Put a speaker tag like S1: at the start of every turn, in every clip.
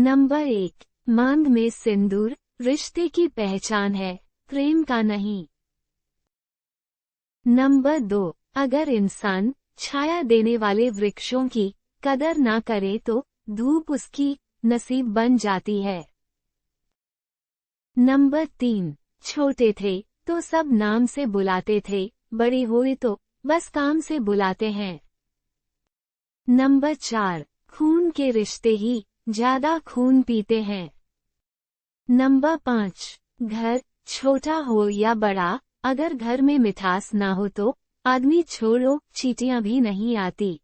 S1: Number 1, मांग में सिंदूर रिश्ते की पहचान है, प्रेम का नहीं। नंबर 2, अगर इंसान छाया देने वाले वृक्षों की कदर ना करे तो धूप उसकी नसीब बन जाती है। नंबर 3, छोटे थे तो सब नाम से बुलाते थे, बड़े हुए तो बस काम से बुलाते हैं। नंबर 4, खून के रिश्ते ही ज्यादा खून पीते हैं। नंबर 5, घर छोटा हो या बड़ा, अगर घर में मिठास ना हो तो आदमी छोड़ो चींटियां भी नहीं आती।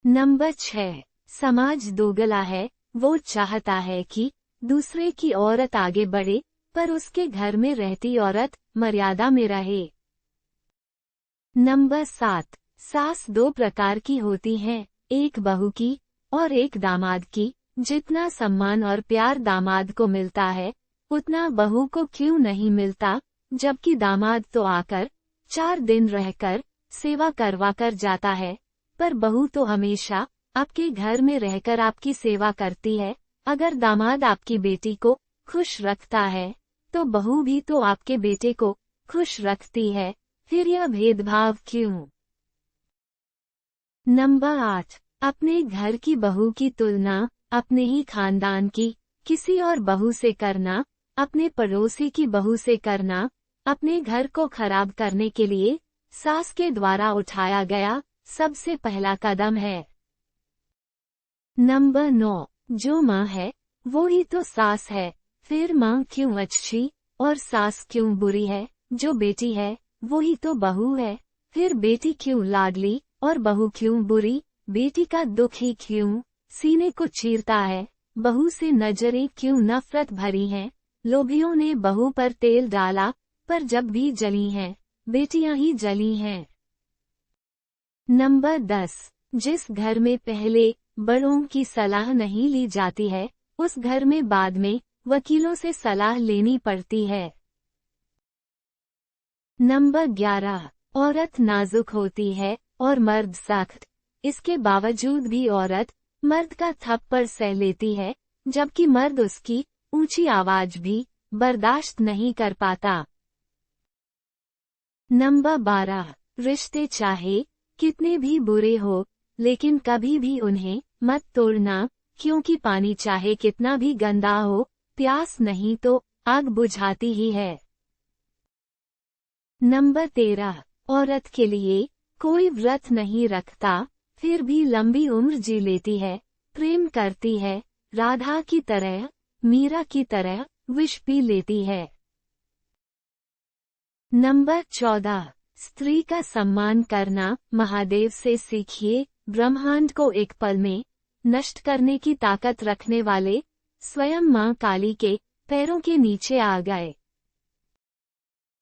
S1: नंबर 6, समाज दोगला है, वो चाहता है कि दूसरे की औरत आगे बढ़े पर उसके घर में रहती औरत मर्यादा में रहे। नंबर 7, सास 2 प्रकार की होती हैं, एक बहू की और एक दामाद की। जितना सम्मान और प्यार दामाद को मिलता है उतना बहू को क्यों नहीं मिलता, जबकि दामाद तो आकर 4 दिन रहकर सेवा करवा कर जाता है, पर बहू तो हमेशा आपके घर में रहकर आपकी सेवा करती है। अगर दामाद आपकी बेटी को खुश रखता है तो बहू भी तो आपके बेटे को खुश रखती है, फिर यह भेदभाव क्यों? नंबर 8, अपने घर की बहू की तुलना अपने ही खानदान की किसी और बहू से करना, अपने पड़ोसी की बहू से करना, अपने घर को खराब करने के लिए सास के द्वारा उठाया गया सबसे पहला कदम है। नंबर 9, जो माँ है वो ही तो सास है, फिर माँ क्यों अच्छी और सास क्यों बुरी है? जो बेटी है वो ही तो बहू है, फिर बेटी क्यों लाडली और बहू क्यों बुरी? बेटी का दुख ही क्यों सीने को चीरता है? बहू से नजरें क्यों नफरत भरी हैं? लोभियों ने बहू पर तेल डाला पर जब भी जली हैं, बेटियां ही जली हैं। नंबर 10, जिस घर में पहले बड़ों की सलाह नहीं ली जाती है उस घर में बाद में वकीलों से सलाह लेनी पड़ती है। नंबर 11, औरत नाजुक होती है और मर्द सख्त, इसके बावजूद भी औरत मर्द का थप्पड़ सह लेती है, जबकि मर्द उसकी ऊंची आवाज भी बर्दाश्त नहीं कर पाता। नंबर 12, रिश्ते चाहे कितने भी बुरे हो लेकिन कभी भी उन्हें मत तोड़ना, क्योंकि पानी चाहे कितना भी गंदा हो प्यास नहीं तो आग बुझाती ही है। नंबर 13, औरत के लिए कोई व्रत नहीं रखता फिर भी लंबी उम्र जी लेती है, प्रेम करती है राधा की तरह, मीरा की तरह विष पी लेती है। नंबर 14, स्त्री का सम्मान करना महादेव से सीखिए, ब्रह्मांड को एक पल में नष्ट करने की ताकत रखने वाले स्वयं मां काली के पैरों के नीचे आ गए।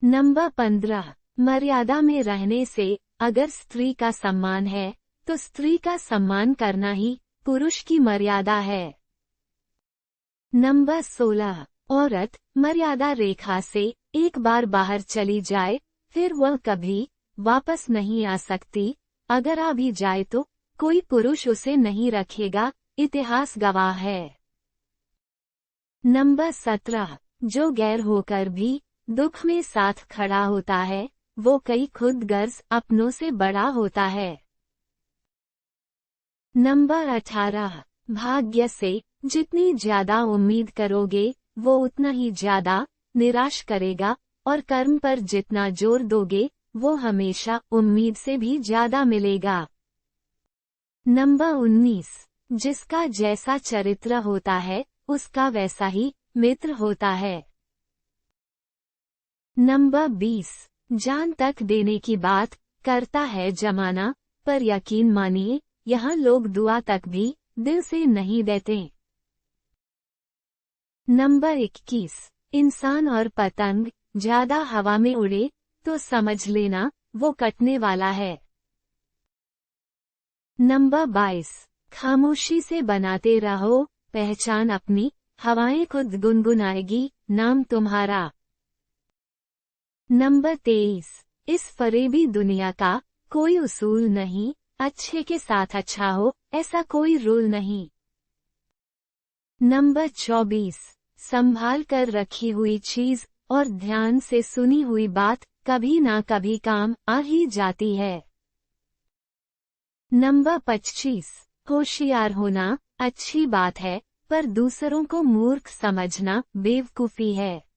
S1: नंबर 15, मर्यादा में रहने से अगर स्त्री का सम्मान है तो स्त्री का सम्मान करना ही पुरुष की मर्यादा है। नंबर 16, औरत मर्यादा रेखा से एक बार बाहर चली जाए फिर वह कभी वापस नहीं आ सकती, अगर आ भी जाए तो कोई पुरुष उसे नहीं रखेगा, इतिहास गवाह है। नंबर 17, जो गैर होकर भी दुख में साथ खड़ा होता है वो कई खुद गर्ज अपनों से बड़ा होता है। नंबर 18, भाग्य से जितनी ज्यादा उम्मीद करोगे वो उतना ही ज्यादा निराश करेगा और कर्म पर जितना जोर दोगे वो हमेशा उम्मीद से भी ज्यादा मिलेगा। नंबर 19, जिसका जैसा चरित्र होता है उसका वैसा ही मित्र होता है। नंबर 20, जान तक देने की बात करता है जमाना, पर यकीन मानिए यहाँ लोग दुआ तक भी दिल से नहीं देते। नंबर 21, इंसान और पतंग ज्यादा हवा में उड़े तो समझ लेना वो कटने वाला है। नंबर 22, खामोशी से बनाते रहो पहचान अपनी, हवाएं खुद गुनगुनाएगी नाम तुम्हारा। नंबर 23, इस फरेबी दुनिया का कोई उसूल नहीं, अच्छे के साथ अच्छा हो ऐसा कोई रूल नहीं। नंबर 24, संभाल कर रखी हुई चीज और ध्यान से सुनी हुई बात कभी ना कभी काम आ ही जाती है। नंबर 25, होशियार होना अच्छी बात है, पर दूसरों को मूर्ख समझना बेवकूफी है।